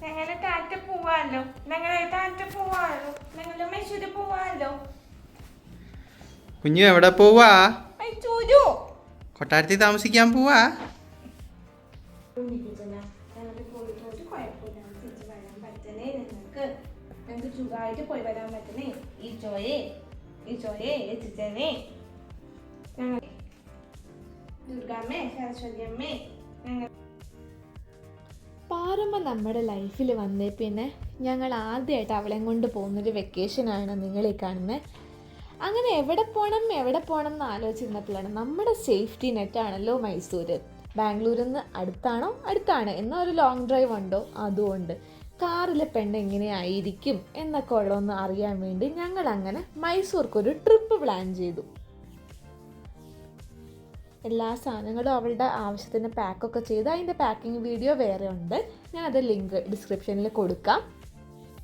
ഞങ്ങള് ടാറ്റ പോവാലോ, ഞങ്ങള് മൈസൂര് പോവാലോ. കുഞ്ഞു എവിടെ പോവാ? മൈസൂരു കൊട്ടാരത്തിൽ താമസിക്കാൻ പോവാ? ഞങ്ങൾക്ക് സുഖമായിട്ട് പോയി വരാൻ പറ്റണേ. ഈശോയെ എത്തിച്ചേനെ. ഞങ്ങൾ ദുർഗാമ്മേ, സരസ്വതി അമ്മേ. പാറുമ്മ നമ്മുടെ ലൈഫിൽ വന്നേ പിന്നെ ഞങ്ങൾ ആദ്യമായിട്ട് അവളെയും കൊണ്ട് പോകുന്നൊരു വെക്കേഷനാണ് നിങ്ങളീ കാണുന്നത്. അങ്ങനെ എവിടെ പോകണം എന്ന് ആലോചിച്ചിരുന്നപ്പോഴാണ് നമ്മുടെ സേഫ്റ്റി നെറ്റാണല്ലോ മൈസൂർ. ബാംഗ്ലൂരിൽ നിന്ന് അടുത്താണ് എന്നാൽ ഒരു ലോങ് ഡ്രൈവ് ഉണ്ടോ, അതുകൊണ്ട് കാറിലെ പെണ്ണ് എങ്ങനെയായിരിക്കും എന്നൊക്കെ ഉള്ളതൊന്ന് അറിയാൻ വേണ്ടി ഞങ്ങൾ അങ്ങനെ മൈസൂർക്കൊരു ട്രിപ്പ് പ്ലാൻ ചെയ്തു. എല്ലാ സാധനങ്ങളും അവളുടെ ആവശ്യത്തിന് പാക്കൊക്കെ ചെയ്ത് അതിൻ്റെ പാക്കിംഗ് വീഡിയോ വേറെ ഉണ്ട്, ഞാനത് ലിങ്ക് ഡിസ്ക്രിപ്ഷനിൽ കൊടുക്കാം.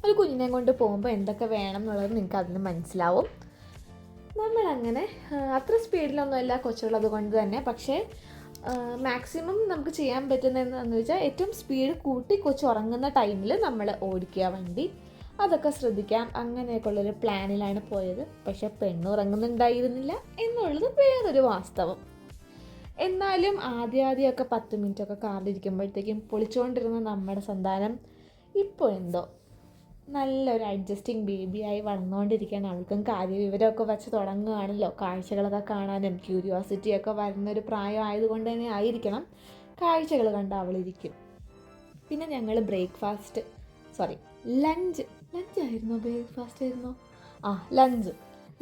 ഒരു കുഞ്ഞിനെ കൊണ്ട് പോകുമ്പോൾ എന്തൊക്കെ വേണം എന്നുള്ളത് നിങ്ങൾക്ക് അതിന് മനസ്സിലാവും. നമ്മളങ്ങനെ അത്ര സ്പീഡിലൊന്നുമല്ല കൊച്ചുള്ളത് കൊണ്ട് തന്നെ, പക്ഷേ മാക്സിമം നമുക്ക് ചെയ്യാൻ പറ്റുന്നതെന്ന് വെച്ചാൽ ഏറ്റവും സ്പീഡ് കൂട്ടി കൊച്ചു ഉറങ്ങുന്ന ടൈമിൽ നമ്മൾ ഓടിക്കുക വണ്ടി, അതൊക്കെ ശ്രദ്ധിക്കാം. അങ്ങനെയൊക്കെ ഉള്ളൊരു പ്ലാനിലാണ് പോയത്. പക്ഷെ പെണ്ണുറങ്ങുന്നുണ്ടായിരുന്നില്ല എന്നുള്ളത് വേറൊരു വാസ്തവം. എന്നാലും ആദ്യമൊക്കെ 10 മിനിറ്റൊക്കെ കാറിലിരിക്കുമ്പോഴത്തേക്കും പൊളിച്ചുകൊണ്ടിരുന്ന നമ്മുടെ സന്താനം ഇപ്പോൾ എന്തോ നല്ലൊരു അഡ്ജസ്റ്റിംഗ് ബേബിയായി വളർന്നുകൊണ്ടിരിക്കുകയാണ്. അവൾക്കും കാര്യവിവരമൊക്കെ വെച്ച് തുടങ്ങുകയാണല്ലോ. കാഴ്ചകളൊക്കെ കാണാനും ക്യൂരിയോസിറ്റിയൊക്കെ വരുന്നൊരു പ്രായം ആയതുകൊണ്ട് തന്നെ ആയിരിക്കണം കാഴ്ചകൾ കണ്ട് അവളിരിക്കും. പിന്നെ ഞങ്ങൾ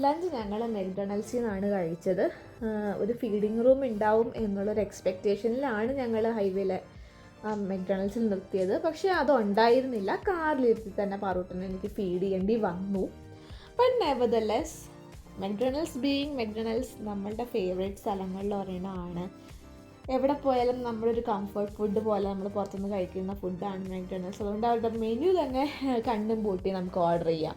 ലഞ്ച് ഞങ്ങൾ മെക്ഡൊണാൾഡ്സിൽ നിന്നാണ് കഴിച്ചത്. ഒരു ഫീഡിങ് റൂം ഉണ്ടാവും എന്നുള്ളൊരു എക്സ്പെക്റ്റേഷനിലാണ് ഞങ്ങൾ ഹൈവേയിലെ മെക്ഡൊണാൾഡ്സിൽ നിർത്തിയത്. പക്ഷേ അതുണ്ടായിരുന്നില്ല. കാറിലിരുത്തി തന്നെ പാറൂട്ടനെ എനിക്ക് ഫീഡ് ചെയ്യേണ്ടി വന്നു. ബട്ട് നെവർദലെസ് മെക്ഡൊണാൾഡ്സ് നമ്മളുടെ ഫേവറേറ്റ് സ്ഥലങ്ങളിൽ ഒരെണ്ണമാണ്. എവിടെ പോയാലും നമ്മളൊരു കംഫർട്ട് ഫുഡ് പോലെ നമ്മൾ പുറത്തുനിന്ന് കഴിക്കുന്ന ഫുഡാണ് മെക്ഡൊണാൾഡ്സ്. അതുകൊണ്ട് അവരുടെ മെനു തന്നെ കണ്ണും പൂട്ടി നമുക്ക് ഓർഡർ ചെയ്യാം.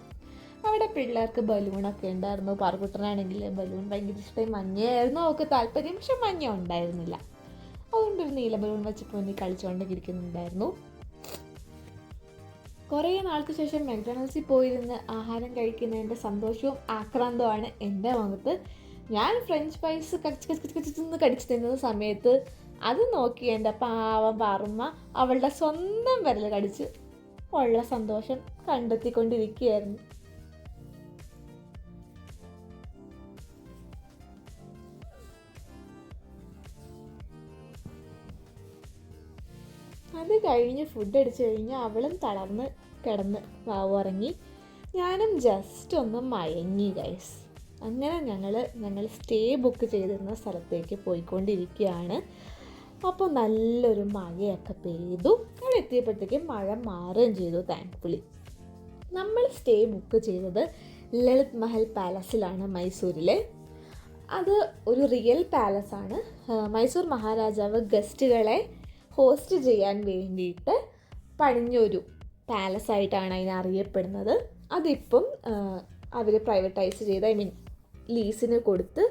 അവിടെ പിള്ളേർക്ക് ബലൂണൊക്കെ ഉണ്ടായിരുന്നു. പാറക്കുട്ടനാണെങ്കിൽ ബലൂൺ ഭയങ്കര ഇഷ്ടമായി. മഞ്ഞയായിരുന്നു അവൾക്ക് താല്പര്യം, പക്ഷെ മഞ്ഞ ഉണ്ടായിരുന്നില്ല. അതുകൊണ്ടൊരു നീല ബലൂൺ വെച്ച് പൊന്നി കളിച്ചുകൊണ്ടൊക്കെ ഇരിക്കുന്നുണ്ടായിരുന്നു. കുറേ നാൾക്ക് ശേഷം മെക്ഡൊണാൾഡ്സിൽ പോയിരുന്ന് ആഹാരം കഴിക്കുന്നതിൻ്റെ സന്തോഷവും ആക്രാന്തവുമാണ് എൻ്റെ മുഖത്ത്. ഞാൻ ഫ്രഞ്ച് ഫ്രൈസ് കടിച്ച് തിന്നുന്ന സമയത്ത് അത് നോക്കി എൻ്റെ പാവം പാറുമ്മ അവളുടെ സ്വന്തം വിരൽ കടിച്ച് ഉള്ള സന്തോഷം കണ്ടെത്തിക്കൊണ്ടിരിക്കുകയായിരുന്നു. അത് കഴിഞ്ഞ് ഫുഡ് അടിച്ചു കഴിഞ്ഞ് അവളും തളർന്ന് കിടന്ന് ഉറങ്ങി. ഞാനും ജസ്റ്റ് ഒന്ന് മയങ്ങി ഗൈസ്. അങ്ങനെ ഞങ്ങൾ സ്റ്റേ ബുക്ക് ചെയ്തിരുന്ന സ്ഥലത്തേക്ക് പോയിക്കൊണ്ടിരിക്കുകയാണ്. അപ്പോൾ നല്ലൊരു മഴയൊക്കെ പെയ്തു. അവിടെ എത്തിയപ്പോഴത്തേക്കും മഴ മാറുകയും ചെയ്തു താങ്ക്ഫുള്ളി. നമ്മൾ സ്റ്റേ ബുക്ക് ചെയ്തത് ലളിത് മഹൽ പാലസിലാണ് മൈസൂരിലെ. അത് ഒരു റിയൽ പാലസാണ്. മൈസൂർ മഹാരാജാവ് ഗസ്റ്റുകളെ ഹോസ്റ്റ് ചെയ്യാൻ വേണ്ടിയിട്ട് പണിഞ്ഞൊരു പാലസായിട്ടാണ് അതിനറിയപ്പെടുന്നത്. അതിപ്പം അവർ പ്രൈവറ്റൈസ് ചെയ്ത് ലീസിന് കൊടുത്ത്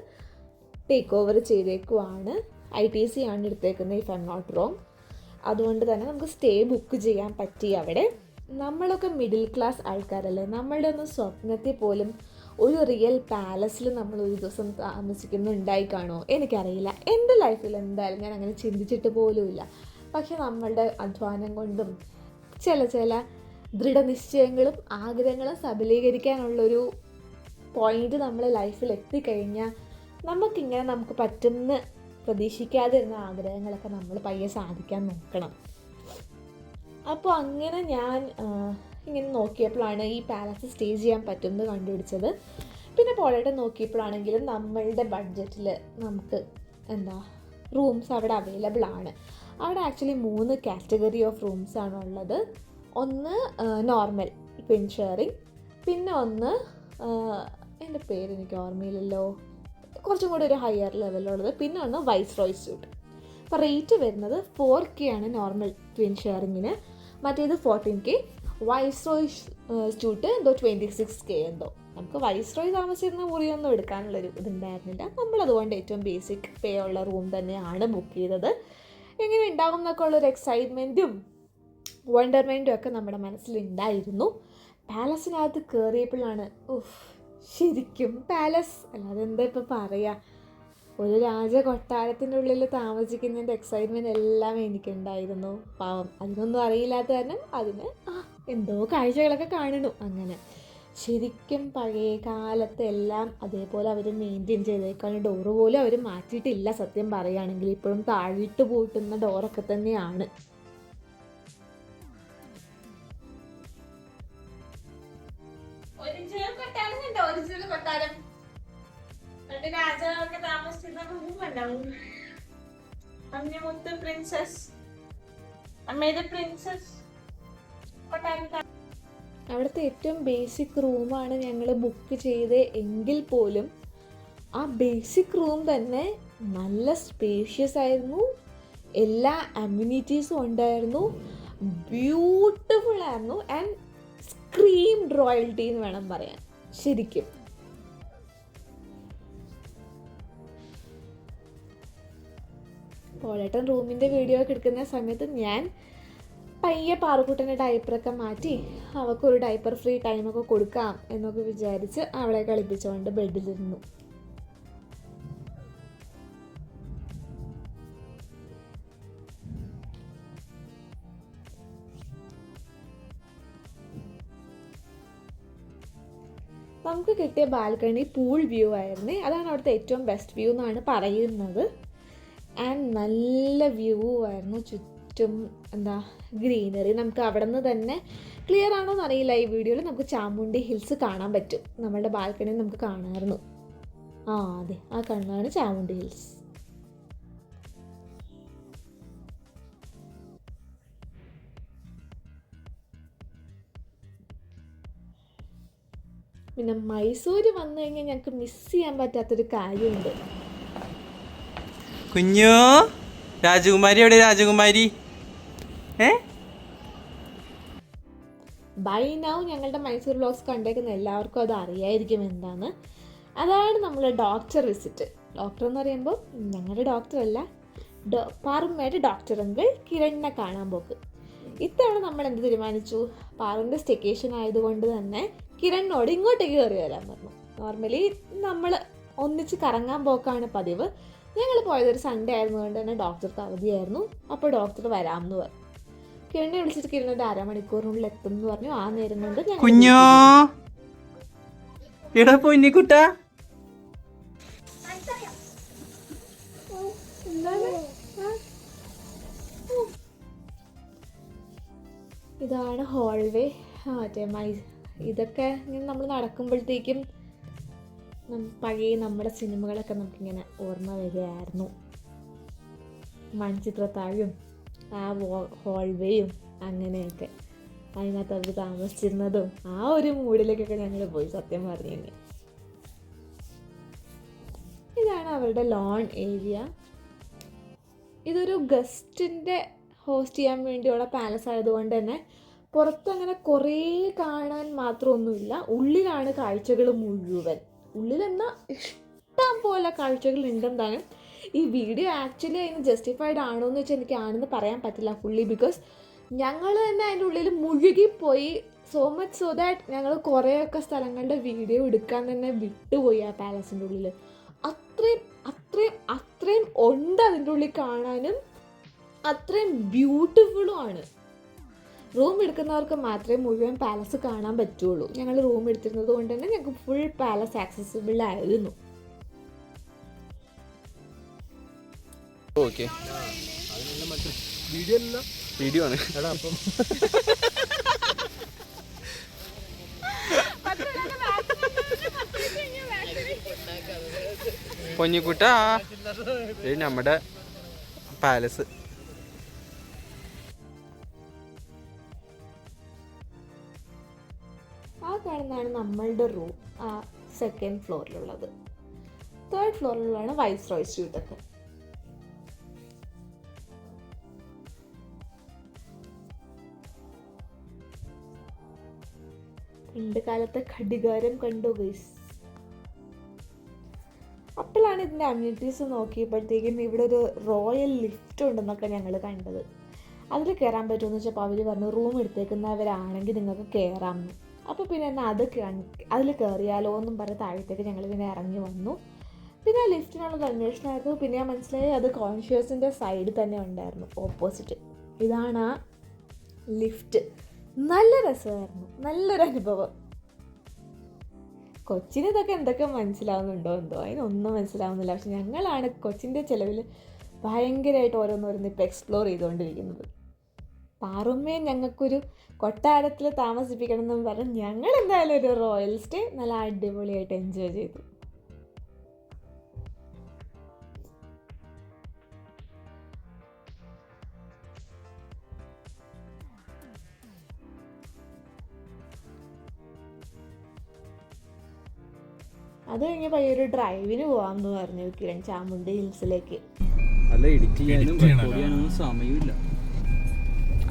ടേക്ക് ഓവർ ചെയ്തേക്കുവാണ്. ITC ആണ് എടുത്തേക്കുന്നത്, if I am not wrong. അതുകൊണ്ട് തന്നെ നമുക്ക് സ്റ്റേ ബുക്ക് ചെയ്യാൻ പറ്റി അവിടെ. നമ്മളൊക്കെ മിഡിൽ ക്ലാസ് ആൾക്കാരല്ലേ, നമ്മളുടെ ഒന്നും സ്വപ്നത്തിൽ പോലും ഒരു റിയൽ പാലസിൽ നമ്മൾ ഒരു ദിവസം താമസിക്കുന്നുണ്ടായി കാണുമോ എനിക്കറിയില്ല. എൻ്റെ ലൈഫിൽ എന്തായാലും ഞാൻ അങ്ങനെ ചിന്തിച്ചിട്ട് പോലുമില്ല. പക്ഷെ നമ്മളുടെ അധ്വാനം കൊണ്ടും ചില ദൃഢനിശ്ചയങ്ങളും ആഗ്രഹങ്ങളും സബലീകരിക്കാനുള്ളൊരു പോയിന്റ് നമ്മൾ ലൈഫിൽ എത്തിക്കഴിഞ്ഞാൽ നമുക്ക് പറ്റുന്ന പ്രതീക്ഷിക്കാതിരുന്ന ആഗ്രഹങ്ങളൊക്കെ നമ്മൾ പയ്യെ സാധിക്കാൻ നോക്കണം. അപ്പോൾ അങ്ങനെ ഞാൻ ഇങ്ങനെ നോക്കിയപ്പോഴാണ് ഈ പാലസ് സ്റ്റേ ചെയ്യാൻ പറ്റുമെന്ന് കണ്ടുപിടിച്ചത്. പിന്നെ പോളായിട്ട് നോക്കിയപ്പോഴാണെങ്കിലും നമ്മളുടെ ബഡ്ജറ്റിൽ നമുക്ക് റൂംസ് അവിടെ അവൈലബിൾ ആണ്. അവിടെ ആക്ച്വലി 3 കാറ്റഗറി ഓഫ് റൂംസ് ആണുള്ളത്. ഒന്ന് നോർമൽ ട്വിൻ ഷെയറിങ്, പിന്നെ ഒന്ന് എൻ്റെ പേര് എനിക്ക് ഓർമ്മയില്ലല്ലോ, കുറച്ചും കൂടി ഒരു ഹയർ ലെവലുള്ളത്, പിന്നെ ഒന്ന് വൈസ്രോയ് സ്യൂട്ട്. അപ്പോൾ റേറ്റ് വരുന്നത് 4K ആണ് നോർമൽ ട്വിൻ ഷെയറിങ്ങിന്, മറ്റേത് 14K. വൈസ്രോയ് സ്യൂട്ട് എന്തോ 26K എന്തോ. നമുക്ക് വൈസ്രോയ് താമസിച്ചിരുന്ന മുറിയൊന്നും എടുക്കാനുള്ളൊരു ഇതുണ്ടായിരുന്നില്ല. നമ്മളതുകൊണ്ട് ഏറ്റവും ബേസിക് പേ ഉള്ള റൂം തന്നെയാണ് ബുക്ക് ചെയ്തത്. എങ്ങനെ ഉണ്ടാകും എന്നൊക്കെ ഉള്ളൊരു എക്സൈറ്റ്മെൻറ്റും വണ്ടർമൈൻഡും ഒക്കെ നമ്മുടെ മനസ്സിലുണ്ടായിരുന്നു. പാലസിനകത്ത് കയറിയപ്പോഴാണ് ശരിക്കും പാലസ് അല്ലാതെ എന്താ ഇപ്പോൾ പറയുക, ഒരു രാജകൊട്ടാരത്തിൻ്റെ ഉള്ളിൽ താമസിക്കുന്നതിൻ്റെ എക്സൈറ്റ്മെൻറ്റ് എല്ലാം എനിക്കുണ്ടായിരുന്നു. പാവം അതിനൊന്നും അറിയില്ലാത്ത കാരണം അതിന് എന്തോ കാഴ്ചകളൊക്കെ കാണണു. അങ്ങനെ ശരിക്കും പഴയ കാലത്തെ എല്ലാം അതേപോലെ അവർ മെയിൻറ്റെയിൻ ചെയ്തേക്കാണ്. ഡോറ് പോലും അവർ മാറ്റിയിട്ടില്ല. സത്യം പറയുകയാണെങ്കിൽ ഇപ്പോഴും താഴിട്ട് പൂട്ടുന്ന ഡോറൊക്കെ തന്നെയാണ്. ഒറിജിനൽ കൊട്ടാരം പണ്ട് രാജാവൊക്കെ താമസിച്ചിരുന്ന റൂം ഉണ്ടാവും. അമ്മ പ്രിൻസസ്, അമ്മയുടെ പ്രിൻസസ് കൊട്ടാരം. അവിടുത്തെ ഏറ്റവും ബേസിക് റൂമാണ് ഞങ്ങൾ ബുക്ക് ചെയ്ത് എങ്കിൽ പോലും ആ ബേസിക് റൂം തന്നെ നല്ല സ്പേഷ്യസ് ആയിരുന്നു. എല്ലാ അമ്യൂണിറ്റീസും ഉണ്ടായിരുന്നു. ബ്യൂട്ടിഫുൾ ആയിരുന്നു ആൻഡ് സ്ക്രീംഡ് റോയൽറ്റി എന്ന് വേണം പറയാൻ. ശരിക്കും പോളേട്ടൻ റൂമിൻ്റെ വീഡിയോ ഒക്കെ എടുക്കുന്ന സമയത്ത് ഞാൻ പയ്യെ പാറുക്കുട്ടൻ്റെ ഡയപ്പറൊക്കെ മാറ്റി അവൾക്കൊരു ഡയപ്പർ ഫ്രീ ടൈമൊക്കെ കൊടുക്കാം എന്നൊക്കെ വിചാരിച്ച് അവളെ കളിപ്പിച്ചുകൊണ്ട് ബെഡിലിരുന്നു. നമുക്ക് കിട്ടിയ ബാൽക്കണി പൂൾ വ്യൂ ആയിരുന്നേ. അതാണ് അവിടുത്തെ ഏറ്റവും ബെസ്റ്റ് വ്യൂ എന്നാണ് പറയുന്നത്. ആൻഡ് നല്ല വ്യൂ ആയിരുന്നു. ചുറ്റും ഗ്രീനറി. നമുക്ക് അവിടെ നിന്ന് തന്നെ ക്ലിയർ ആണോ എന്നറിയില്ല, ഈ വീഡിയോയിൽ നമുക്ക് ചാമുണ്ടി ഹിൽസ് കാണാൻ പറ്റും. നമ്മളുടെ ബാൽക്കണിയിൽ നമുക്ക് കാണാമായിരുന്നു. അതെ, ആ കാണുന്നതാണ് ചാമുണ്ടി ഹിൽസ്. പിന്നെ മൈസൂർ വന്നു കഴിഞ്ഞാൽ ഞങ്ങൾക്ക് മിസ് ചെയ്യാൻ പറ്റാത്തൊരു കാര്യമുണ്ട്. കുഞ്ഞു രാജകുമാരി എവിടെ? രാജകുമാരി ബൈ നൗ ഞങ്ങളുടെ മൈസൂർ വ്ലോഗ്സ് കണ്ടേക്കുന്ന എല്ലാവർക്കും അത് അറിയായിരിക്കും എന്താണ്. അതാണ് നമ്മൾ ഡോക്ടർ വിസിറ്റ്. ഡോക്ടർ എന്ന് പറയുമ്പോൾ ഞങ്ങളുടെ ഡോക്ടറല്ല, പാറുമ്മയുടെ ഡോക്ടർ അങ്കിൾ കിരണിനെ കാണാൻ പോക്ക്. ഇത്തവണ നമ്മൾ എന്ത് തീരുമാനിച്ചു, പാറുവിൻ്റെ സ്റ്റെക്കേഷൻ ആയതുകൊണ്ട് തന്നെ കിരണിനോട് ഇങ്ങോട്ടേക്ക് കയറി വരാൻ പറഞ്ഞു. നോർമലി നമ്മൾ ഒന്നിച്ച് കറങ്ങാൻ പോക്കാണ് പതിവ്. ഞങ്ങൾ പോയതൊരു സൺഡേ ആയിരുന്നതുകൊണ്ട് തന്നെ ഡോക്ടർക്ക് അവധിയായിരുന്നു. അപ്പോൾ ഡോക്ടർ വരാമെന്ന് പറഞ്ഞു. കിരണിനെ വിളിച്ചിട്ട് കിരണിൻ്റെ അരമണിക്കൂറിനുള്ളിൽ എത്തും എന്ന് പറഞ്ഞു. ആ നേരം കൊണ്ട് കുഞ്ഞോ എടാ പൊന്നിക്കുട്ട ഇതാണ് ഹോൾവേ. മറ്റേ ഇതൊക്കെ ഇങ്ങനെ നമ്മൾ നടക്കുമ്പോഴത്തേക്കും പഴയ നമ്മുടെ സിനിമകളൊക്കെ നമുക്കിങ്ങനെ ഓർമ്മ വരികയായിരുന്നു. മൺചിത്രത്താഴും ആ ഹോൾവേയും അങ്ങനെയൊക്കെ അതിനകത്ത് അവർ താമസിച്ചിരുന്നതും ആ ഒരു മൂഡിലേക്കൊക്കെ ഞങ്ങൾ പോയി. സത്യം പറഞ്ഞു കഴിഞ്ഞാൽ ഇതാണ് അവരുടെ ലോൺ ഏരിയ. ഇതൊരു ഗസ്റ്റിൻ്റെ ഹോസ്റ്റ് ചെയ്യാൻ വേണ്ടിയുള്ള പാലസ് ആയതുകൊണ്ട് തന്നെ പുറത്തങ്ങനെ കുറേ കാണാൻ മാത്രമൊന്നുമില്ല. ഉള്ളിലാണ് കാഴ്ചകൾ മുഴുവൻ. ഉള്ളിലെന്നാൽ ഇഷ്ടം പോലെ കാഴ്ചകൾ ഉണ്ടെന്താനും. ഈ വീഡിയോ ആക്ച്വലി അതിന് ജസ്റ്റിഫൈഡ് ആണോ എന്ന് വെച്ചാൽ എനിക്ക് ആണെന്ന് പറയാൻ പറ്റില്ല ഫുള്ളി. ബിക്കോസ് ഞങ്ങൾ തന്നെ അതിൻ്റെ ഉള്ളിൽ മുഴുകിപ്പോയി. സോ മച്ച് സോ ദാറ്റ് ഞങ്ങൾ കുറേയൊക്കെ സ്ഥലങ്ങളുടെ വീഡിയോ എടുക്കാൻ തന്നെ വിട്ടുപോയി ആ പാലസിൻ്റെ ഉള്ളിൽ. അത്രയും ഉണ്ട് അതിൻ്റെ ഉള്ളിൽ കാണാനും. അത്രയും ബ്യൂട്ടിഫുള്ളും ആണ്. റൂം എടുക്കുന്നവർക്ക് മാത്രമേ മുഴുവൻ പാലസ് കാണാൻ പറ്റുള്ളൂ. ഞങ്ങൾ റൂം എടുത്തിരുന്നത് കൊണ്ട് തന്നെ ഞങ്ങൾക്ക് ഫുൾ പാലസ് ആക്സസിബിൾ ആയിരുന്നു. ഓക്കെ, വീഡിയോ ആണ്. പൊന്നിക്കുട്ട നമ്മുടെ പാലസ്. ആ കാണുന്നതാണ് നമ്മളുടെ റൂം, ആ സെക്കൻഡ് ഫ്ലോറിലുള്ളത്. തേർഡ് ഫ്ലോറിലുള്ളതാണ് വൈസ്രോയ് സ്യൂട്ടൊക്കെ. പണ്ട് കാലത്തെ ഘടികാരം കണ്ടു ഗൈസ്. അപ്പോഴാണ് ഇതിൻ്റെ അമ്യൂണിറ്റീസ് നോക്കിയപ്പോഴത്തേക്കും ഇവിടെ ഒരു റോയൽ ലിഫ്റ്റ് ഉണ്ടെന്നൊക്കെ ഞങ്ങൾ കണ്ടത്. അതിൽ കയറാൻ പറ്റുമെന്ന് വെച്ചപ്പോൾ അവർ പറഞ്ഞു റൂം എടുത്തേക്കുന്നവരാണെങ്കിൽ നിങ്ങൾക്ക് കയറാമെന്ന്. അപ്പോൾ പിന്നെ എന്നാൽ അതിൽ കയറിയാലോ എന്നും പറഞ്ഞ് താഴത്തേക്ക് ഞങ്ങൾ പിന്നെ ഇറങ്ങി വന്നു. പിന്നെ ആ ലിഫ്റ്റിനുള്ളത് അന്വേഷണമായിരുന്നു. പിന്നെ ഞാൻ മനസ്സിലായി അത് കോൺഷ്യസിൻ്റെ സൈഡിൽ തന്നെ ഉണ്ടായിരുന്നു, ഓപ്പോസിറ്റ്. ഇതാണ് ആ ലിഫ്റ്റ്. നല്ല രസമായിരുന്നു, നല്ലൊരു അനുഭവം. കൊച്ചിന് ഇതൊക്കെ എന്തൊക്കെ മനസ്സിലാവുന്നുണ്ടോ എന്തോ, അതിനൊന്നും മനസ്സിലാവുന്നില്ല. പക്ഷെ ഞങ്ങളാണ് കൊച്ചിൻ്റെ ചിലവിൽ ഭയങ്കരമായിട്ട് ഓരോന്നോരോന്ന് ഇപ്പോൾ എക്സ്പ്ലോർ ചെയ്തുകൊണ്ടിരിക്കുന്നത്. പാറുമ്മയെ ഞങ്ങൾക്കൊരു കൊട്ടാരത്തിൽ താമസിപ്പിക്കണം എന്നും പറഞ്ഞ് ഞങ്ങൾ എന്തായാലും ഒരു റോയൽ സ്റ്റേ നല്ല അടിപൊളിയായിട്ട് എൻജോയ് ചെയ്തു. അത് കഴിഞ്ഞപ്പോൾ ഒരു ഡ്രൈവിന് പോകാമെന്ന് പറഞ്ഞു കിരൺ, ചാമുണ്ഡി ഹിൽസിലേക്ക്. അല്ല, എഡിറ്റ് ചെയ്യാനും റെക്കോർഡ് ചെയ്യാനൊന്നും സമയമില്ല.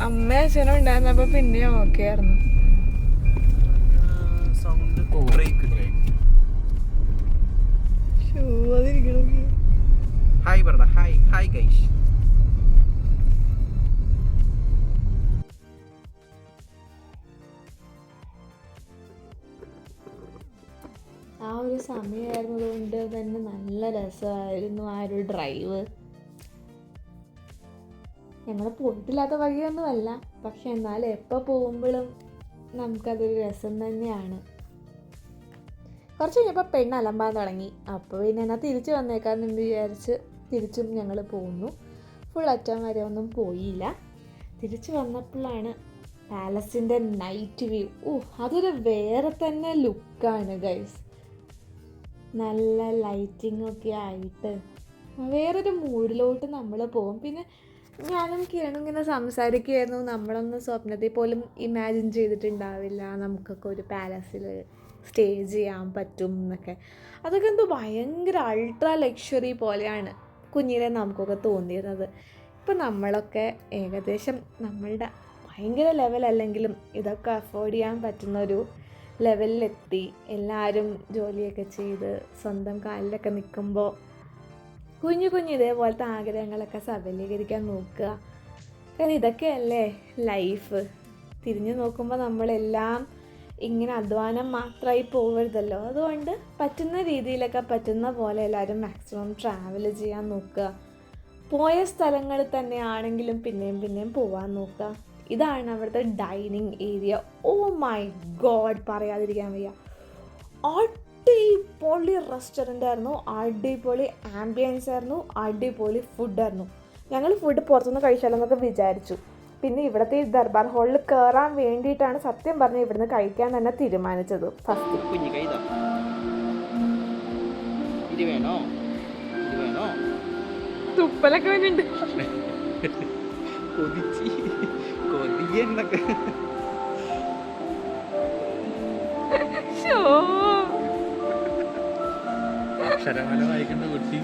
അമ്മ അച്ഛനും ഉണ്ടായിരുന്നപ്പോൾ പിന്നെ ഓക്കെ ആയിരുന്നു. ഹായ് പറ, ഹായ് ഹായ് ഗൈസ്. ആ ഒരു സമയമായിരുന്നതുകൊണ്ട് തന്നെ നല്ല രസമായിരുന്നു ആ ഒരു ഡ്രൈവ്. ഞങ്ങൾ പോയിട്ടില്ലാത്ത വഴിയൊന്നുമല്ല, പക്ഷെ എന്നാലും എപ്പോൾ പോകുമ്പോഴും നമുക്കതൊരു രസം തന്നെയാണ്. കുറച്ച് കഴിഞ്ഞപ്പോൾ പെണ്ണ് അലമ്പാൻ തുടങ്ങി. അപ്പോൾ പിന്നെ എന്നാൽ തിരിച്ച് വന്നേക്കാമെന്ന് വിചാരിച്ച് തിരിച്ചും ഞങ്ങൾ പോന്നു. ഫുൾ അറ്റം വരെ ഒന്നും പോയില്ല. തിരിച്ച് വന്നപ്പോഴാണ് പാലസിൻ്റെ നൈറ്റ് വ്യൂ. അതൊരു വേറെ തന്നെ ലുക്കാണ് ഗൈസ്. നല്ല ലൈറ്റിങ്ങൊക്കെ ആയിട്ട് വേറൊരു മൂഡിലോട്ട് നമ്മൾ പോകും. പിന്നെ ഞാനും കിരണും ഇങ്ങനെ സംസാരിക്കുമായിരുന്നു, നമ്മളൊന്നും സ്വപ്നത്തിൽ പോലും ഇമാജിൻ ചെയ്തിട്ടുണ്ടാവില്ല നമുക്കൊക്കെ ഒരു പാലസിൽ സ്റ്റേ ചെയ്യാൻ പറ്റും എന്നൊക്കെ. അതൊക്കെ എന്തോ ഭയങ്കര അൾട്രാ ലക്ഷറി പോലെയാണ് കുഞ്ഞിലെ നമുക്കൊക്കെ തോന്നിയിരുന്നത്. ഇപ്പം നമ്മളൊക്കെ ഏകദേശം നമ്മളുടെ ഭയങ്കര ലെവലല്ലെങ്കിലും ഇതൊക്കെ അഫോർഡ് ചെയ്യാൻ പറ്റുന്നൊരു ലെവലിലെത്തി. എല്ലാവരും ജോലിയൊക്കെ ചെയ്ത് സ്വന്തം കാലിലൊക്കെ നിൽക്കുമ്പോൾ കുഞ്ഞു ഇതേപോലത്തെ ആഗ്രഹങ്ങളൊക്കെ സബലീകരിക്കാൻ നോക്കുക. കാരണം ഇതൊക്കെയല്ലേ ലൈഫ്. തിരിഞ്ഞു നോക്കുമ്പോൾ നമ്മളെല്ലാം ഇങ്ങനെ അധ്വാനം മാത്രമായി പോകരുതല്ലോ. അതുകൊണ്ട് പറ്റുന്ന രീതിയിലൊക്കെ പറ്റുന്ന പോലെ എല്ലാവരും മാക്സിമം ട്രാവൽ ചെയ്യാൻ നോക്കുക. പോയ സ്ഥലങ്ങളിൽ തന്നെ ആണെങ്കിലും പിന്നെയും പോകാൻ നോക്കുക. ഇതാണ് അവിടുത്തെ dining area. Oh my god, പറയാതിരിക്കാൻ വയ്യ. അടിപൊളി റെസ്റ്റോറൻ്റ് ആയിരുന്നു, അടിപൊളി ആംബിയൻസ് ആയിരുന്നു, അടിപൊളി ഫുഡായിരുന്നു. ഞങ്ങൾ ഫുഡ് പുറത്തുനിന്ന് കഴിച്ചാലെന്നൊക്കെ വിചാരിച്ചു. പിന്നെ ഇവിടുത്തെ ഈ ദർബാർ ഹാളിൽ കയറാൻ വേണ്ടിയിട്ടാണ് സത്യം പറഞ്ഞാൽ ഇവിടുന്ന് കഴിക്കാൻ തന്നെ തീരുമാനിച്ചത് ഫസ്റ്റ്. തുപ്പലൊക്കെ വേണ്ടിണ്ട്. അക്ഷരമാല വായിക്കുന്ന കുട്ടി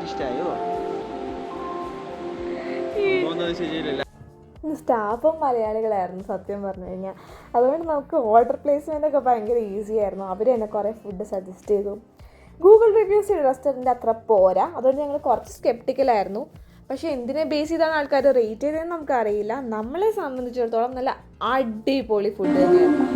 ഇഷ്ടായോ? ശരിയല്ല. സ്റ്റാഫും മലയാളികളായിരുന്നു സത്യം പറഞ്ഞു കഴിഞ്ഞാൽ. അതുകൊണ്ട് നമുക്ക് ഓർഡർ പ്ലേസ്മെൻ്റ് ഒക്കെ ഭയങ്കര ഈസി ആയിരുന്നു. അവർ തന്നെ കുറേ ഫുഡ് സജസ്റ്റ് ചെയ്തു. ഗൂഗിൾ റിവ്യൂസ് റെസ്റ്റോറൻറ്റ് അത്ര പോരാ, അതുകൊണ്ട് ഞങ്ങൾ കുറച്ച് സ്കെപ്റ്റിക്കലായിരുന്നു. പക്ഷേ എന്തിനെ ബേസ് ചെയ്താണ് ആൾക്കാർ റേറ്റ് ചെയ്തതെന്ന് നമുക്കറിയില്ല. നമ്മളെ സംബന്ധിച്ചിടത്തോളം നല്ല അടിപൊളി ഫുഡ് തന്നെയായിരുന്നു.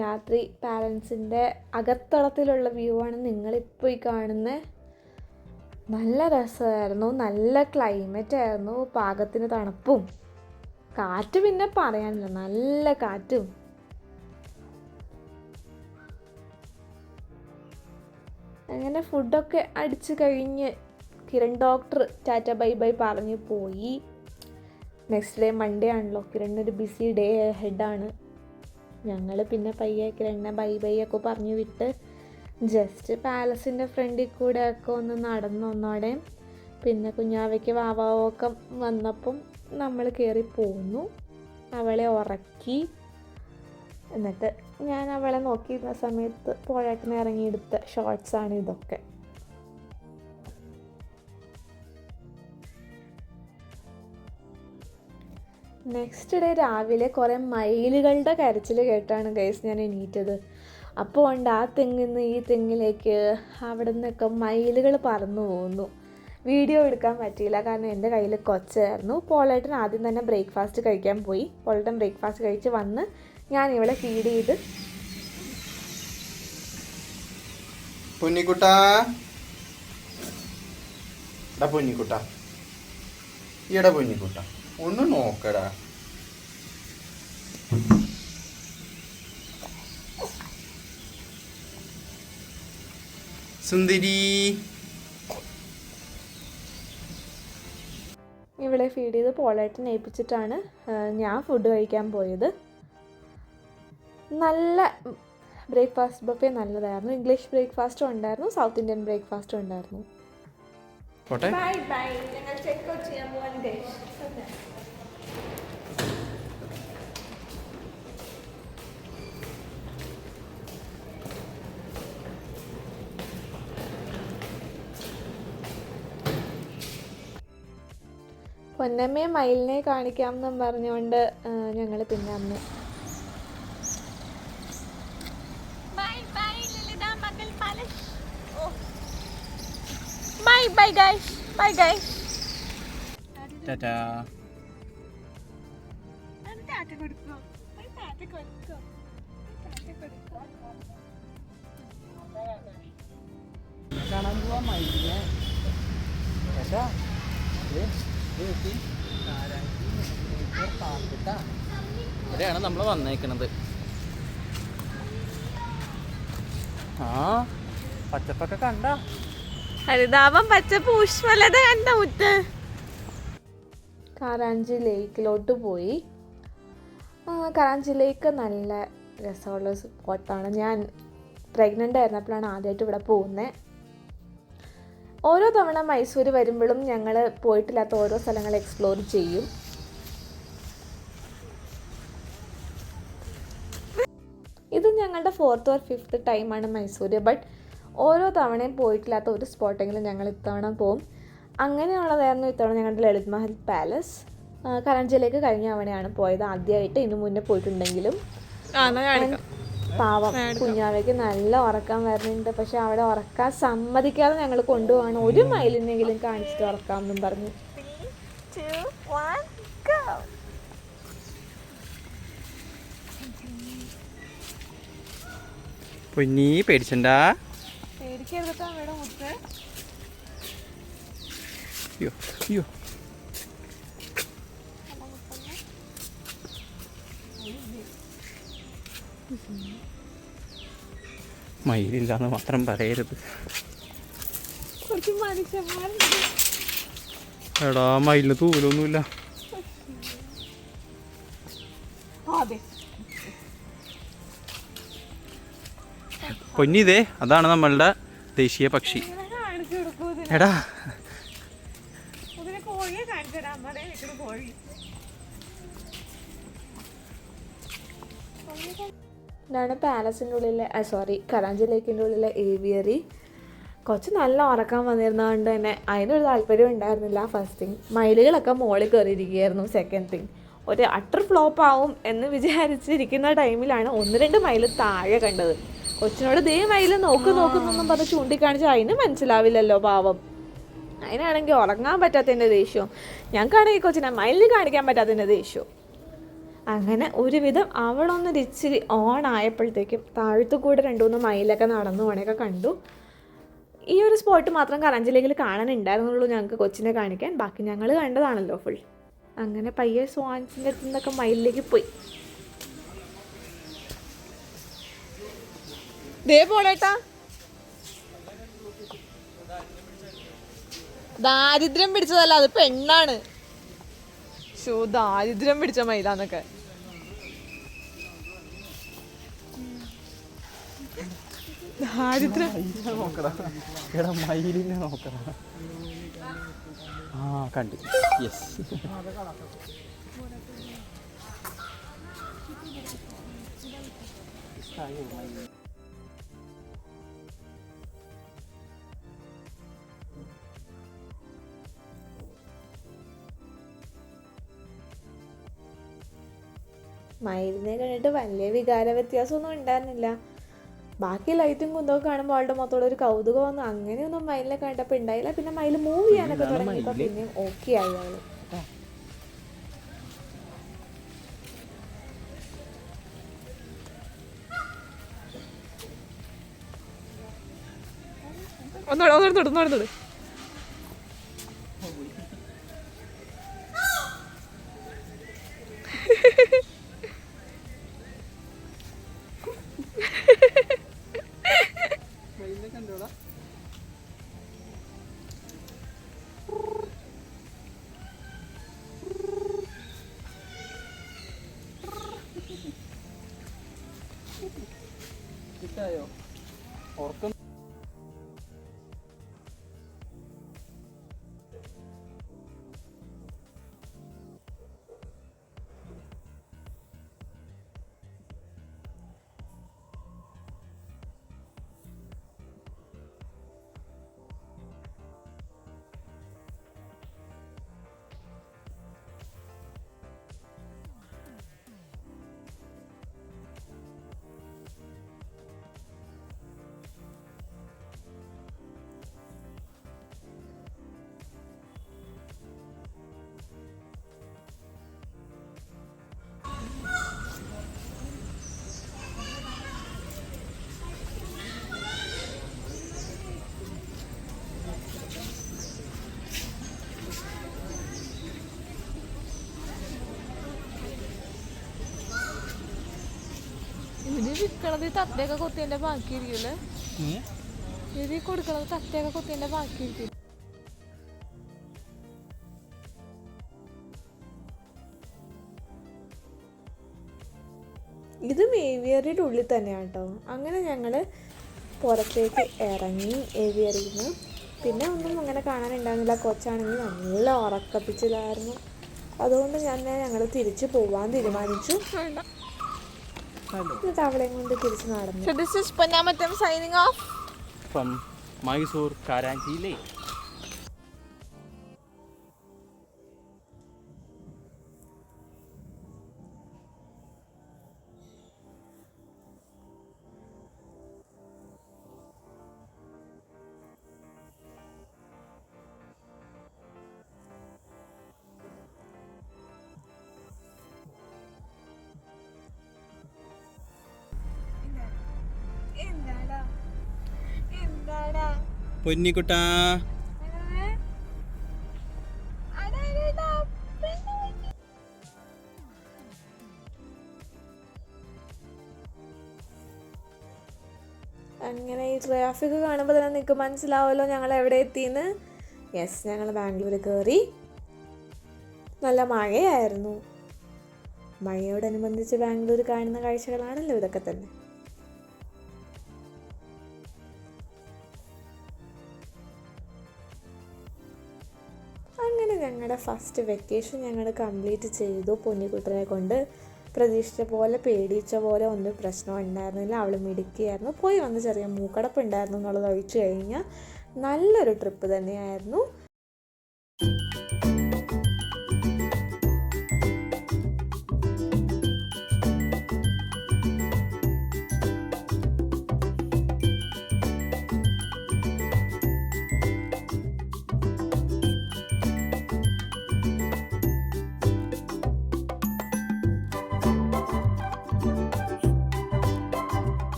രാത്രി പാലസിൻ്റെ അകത്തളത്തിലുള്ള വ്യൂ ആണ് നിങ്ങളിപ്പോൾ ഈ കാണുന്നത്. നല്ല രസമായിരുന്നു, നല്ല ക്ലൈമറ്റ് ആയിരുന്നു, പാകത്തിന് തണുപ്പും കാറ്റ് പിന്നെ പറയാനില്ല, നല്ല കാറ്റും. അങ്ങനെ ഫുഡൊക്കെ അടിച്ച് കഴിഞ്ഞ് Kiran doctor tata bye bye പറഞ്ഞ് പോയി. നെക്സ്റ്റ് ഡേ മൺഡേ ആണല്ലോ, കിരണിനൊരു ബിസി ഡേ ഹെഡാണ്. ഞങ്ങൾ പിന്നെ പയ്യെ കിരണിനെ ബൈ ബൈ ഒക്കെ പറഞ്ഞു വിട്ട് ജസ്റ്റ് പാലസിൻ്റെ ഫ്രണ്ടിൽ കൂടെ ഒക്കെ ഒന്ന് നടന്നൊന്നോടെ. പിന്നെ കുഞ്ഞാവയ്ക്ക് വാവാവൊക്കെ വന്നപ്പം നമ്മൾ കയറി പോന്നു. അവളെ ഉറക്കി. എന്നിട്ട് ഞാൻ അവളെ നോക്കിയിരുന്ന സമയത്ത് പുഴക്കിന് ഇറങ്ങിയെടുത്ത ഷോർട്സാണ് ഇതൊക്കെ. നെക്സ്റ്റ് ഡേ രാവിലെ കുറേ മയിലുകളുടെ കരച്ചിൽ കേട്ടാണ് ഗൈസ് ഞാൻ എണീറ്റത്. അപ്പോൾ ഉണ്ട് ആ തെങ്ങിൽ നിന്ന് ഈ തെങ്ങിലേക്ക് അവിടെ നിന്നൊക്കെ മയിലുകൾ പറന്നു പോകുന്നു. വീഡിയോ എടുക്കാൻ പറ്റിയില്ല കാരണം എൻ്റെ കയ്യിൽ കൊച്ചായിരുന്നു. പോളേട്ടൻ ആദ്യം തന്നെ ബ്രേക്ക്ഫാസ്റ്റ് കഴിക്കാൻ പോയി. പോളേട്ടൻ ബ്രേക്ക്ഫാസ്റ്റ് കഴിച്ച് വന്ന് ഞാൻ ഇവിടെ ഫീഡ് ചെയ്ത്. പൊന്നിക്കുട്ടാ പൊന്നിക്കുട്ടാ ഈടാ പൊന്നിക്കുട്ടാ ഒന്ന് നോക്കടാ. സുന്ദരി ഇവിടെ ഫീഡ് ചെയ്ത് പോളേട്ടൻ ഏൽപ്പിച്ചിട്ടാണ് ഞാൻ ഫുഡ് കഴിക്കാൻ പോയത്. നല്ല ബ്രേക്ക്ഫാസ്റ്റ് ബഫേ നല്ലതായിരുന്നു. ഇംഗ്ലീഷ് ബ്രേക്ക്ഫാസ്റ്റും ഉണ്ടായിരുന്നു, സൗത്ത് ഇന്ത്യൻ ബ്രേക്ക്ഫാസ്റ്റും ഉണ്ടായിരുന്നു. ബൈ ബൈ, ഞങ്ങൾ ചെക്ക് ഔട്ട് ചെയ്യാൻ പോവാൻ ഗൈസ്. പൊന്നമ്മയെ മയിലിനെ കാണിക്കാം എന്നും പറഞ്ഞുകൊണ്ട് ഞങ്ങൾ പിന്നെ അന്ന് ബൈ ഗൈസ്. ടാറ്റാ. കാണാൻ പോവാ മയിലിനെ. ടാറ്റാ. ഇവിടെയാണ് നമ്മൾ വന്നേക്കണത്. ആ പച്ചപ്പൊക്കെ കണ്ട ഹരിതാപം പച്ചപ്പ് ഊഷ്മലത കണ്ട മുത്ത്. കാരാഞ്ചി ലേക്കിലോട്ട് പോയി. കാരാഞ്ചി ലേക്ക് നല്ല രസമുള്ള സ്പോട്ടാണ്. ഞാൻ പ്രഗ്നൻ്റ് ആയിരുന്നപ്പോഴാണ് ആദ്യമായിട്ട് ഇവിടെ പോകുന്നത്. ഓരോ തവണ മൈസൂർ വരുമ്പോഴും ഞങ്ങൾ പോയിട്ടില്ലാത്ത ഓരോ സ്ഥലങ്ങൾ എക്സ്പ്ലോർ ചെയ്യും. ഇത് ഞങ്ങളുടെ 4th or 5th ടൈമാണ് മൈസൂർ. ബട്ട് ഓരോ തവണയും പോയിട്ടില്ലാത്ത ഒരു സ്പോട്ടെങ്കിലും ഞങ്ങൾ ഇത്തവണ പോകും. അങ്ങനെയുള്ളതായിരുന്നു ഇത്തവണ ഞങ്ങളുടെ ലളിത് മഹൽ പാലസ്. കരാഞ്ചിയിലേക്ക് കഴിഞ്ഞ തവണയാണ് പോയത്, ആദ്യമായിട്ട്. ഇതിനു മുന്നേ പോയിട്ടുണ്ടെങ്കിലും. പാവം കുഞ്ഞാവയ്ക്ക് നല്ല ഉറക്കം വരുന്നുണ്ട്. പക്ഷെ അവിടെ ഉറക്കാൻ സമ്മതിക്കാതെ ഞങ്ങൾ കൊണ്ടുപോകണം. ഒരു മൈലിനെങ്കിലും കാണിച്ചിട്ട് ഉറക്കാമെന്നും പറഞ്ഞു. 3, 2, 1, go. പൊന്നി പേടിച്ചണ്ടാ. പേടിക്കരുതാ ഇവിടെ മുത്ത്. അയ്യോ അയ്യോ. മയിലില്ലാന്ന് മാത്രം പറയരുത്. കുറച്ച് മനുഷ്യന്മാരുണ്ട്. എടാ മയിലിന് തൂലൊന്നുമില്ല. പൊന്നി ഇതേ അതാണ് നമ്മളുടെ ദേശീയ പക്ഷി. എടാ കോഴിയെ കാണിച്ചരാ. അമ്മടെ വീട്ടിൽ കോഴി. ഇതാണ് പാലസിൻ്റെ ഉള്ളിലെ കരാഞ്ചി ലേക്കിൻ്റെ ഉള്ളിലെ ഏവിയറി. കുറച്ച് നല്ല ഉറക്കം വന്നിരുന്നതുകൊണ്ട് തന്നെ അതിനൊരു താല്പര്യം ഉണ്ടായിരുന്നില്ല. ഫസ്റ്റ് തിങ് മയിലുകളൊക്കെ മുകളിൽ കയറിയിരിക്കുകയായിരുന്നു. സെക്കൻഡ് തിങ് ഒരു അട്ടർ ഫ്ലോപ്പ് ആവും എന്ന് വിചാരിച്ചിരിക്കുന്ന ടൈമിലാണ് 1-2 മൈൽ താഴെ കണ്ടത്. കൊച്ചിനോട് ദേ മയിൽ നോക്കുന്നൊന്നും പറഞ്ഞ് ചൂണ്ടിക്കാണിച്ച് അതിന് മനസ്സിലാവില്ലല്ലോ പാവം. അതിനാണെങ്കിൽ ഉറങ്ങാൻ പറ്റാത്തതിൻ്റെ ദേഷ്യവും, ഞങ്ങൾക്കാണെങ്കിൽ കൊച്ചിനെ മയിലിന് കാണിക്കാൻ പറ്റാത്തതിൻ്റെ ദേഷ്യവും. അങ്ങനെ ഒരുവിധം അവളൊന്ന് ഇച്ചിരി ഓൺ ആയപ്പോഴത്തേക്കും താഴത്തു കൂടെ 2-3 മൈലൊക്കെ നടന്നു പോണയൊക്കെ കണ്ടു. ഈ ഒരു സ്പോട്ട് മാത്രം കരാഞ്ചി ലേക്കിൽ കാണാനുണ്ടായിരുന്നുള്ളൂ ഞങ്ങൾക്ക് കൊച്ചിനെ കാണിക്കാൻ. ബാക്കി ഞങ്ങൾ കണ്ടതാണല്ലോ ഫുൾ. അങ്ങനെ പയ്യെ സ്വാൻസിൻ്റെ അടുത്ത് നിന്നൊക്കെ മയിലിലേക്ക് പോയി. ദേ പോളേട്ടാ, ദാരിദ്ര്യം പിടിച്ചതല്ല, അത് പെണ്ണാണ്. ദാരിദ്ര്യം പിടിച്ച മയിലാന്നൊക്കെ. ദാരിദ്ര്യം നോക്കടാ. എടാ മയിലിനെ നോക്കടാ. ആ കണ്ടു. യെസ്. മയിലിനെ കണ്ടിട്ട് വലിയ വികാര വ്യത്യാസമൊന്നും ഉണ്ടായിരുന്നില്ല. ബാക്കി ലൈറ്റും കുന്തമൊക്കെ കാണുമ്പോൾ അവളുടെ മൊത്തമുള്ള ഒരു കൗതുകമൊന്നും അങ്ങനെയൊന്നും മയിലിനെ കണ്ടപ്പോൾ ഉണ്ടായില്ല. പിന്നെ മയിൽ മൂവ് ചെയ്യാനൊക്കെ തുടങ്ങിയപ്പോൾ പിന്നെയും ഓക്കെ ആയി അവള്. ഒന്നോട് കണ്ടോടാ കിട്ടായോ ഉറക്കം? ഇതിന് വിൽക്കണത് തത്തയൊക്കെ കൊത്തിയതിന്റെ ബാക്കിയിരിക്കുമല്ലേ? ഇത് കൊടുക്കണത് തത്തയൊക്കെ കൊത്തിയതിന്റെ ബാക്കിയിരിക്കും. ഇതും ഏവിയറിയുടെ ഉള്ളിൽ തന്നെയാണ് കേട്ടോ. അങ്ങനെ ഞങ്ങൾ പുറത്തേക്ക് ഇറങ്ങി ഏവിയറിയിൽ നിന്ന്. പിന്നെ ഒന്നും അങ്ങനെ കാണാനുണ്ടായിരുന്നില്ല. കൊച്ചാണെങ്കിൽ നല്ല ഉറക്കപ്പിച്ചിലായിരുന്നു. അതുകൊണ്ട് ഞങ്ങൾ തിരിച്ചു പോവാൻ തീരുമാനിച്ചു. എന്നിട്ട് അവളെയും കൊണ്ട് തിരിച്ച് നടന്നു. So this is Pannamatham signing off from Mysore Karanchi Lake. പൊന്നിക്കുട്ടാ അങ്ങനെ ഈ ട്രാഫിക് കാണുമ്പോൾ തന്നെ നിങ്ങൾക്ക് മനസ്സിലാവുമല്ലോ ഞങ്ങൾ എവിടെ എത്തിയെന്ന്. യെസ്, ഞങ്ങൾ ബാംഗ്ലൂർ കയറി. നല്ല മഴയായിരുന്നു. മഴയോടനുബന്ധിച്ച് ബാംഗ്ലൂർ കാണുന്ന കാഴ്ചകളാണല്ലോ ഇതൊക്കെ തന്നെ. അങ്ങനെ ഞങ്ങളുടെ ഫസ്റ്റ് വെക്കേഷൻ ഞങ്ങൾ കംപ്ലീറ്റ് ചെയ്തു. പൊന്നിക്കുട്ടനെ കൊണ്ട് പ്രതീക്ഷിച്ച പോലെ പേടിച്ച പോലെ ഒന്നും പ്രശ്നം ഉണ്ടായിരുന്നില്ല. അവൾ മിടുക്കിയായിരുന്നു. പോയി വന്ന് ചെറിയ മൂക്കടപ്പ് ഉണ്ടായിരുന്നു എന്നുള്ളത് ഒഴിച്ചു കഴിഞ്ഞാൽ നല്ലൊരു ട്രിപ്പ് തന്നെയായിരുന്നു.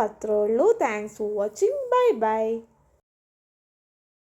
അപ്പോൾ അത്രേ ഉള്ളൂ. Thanks for watching. Bye bye.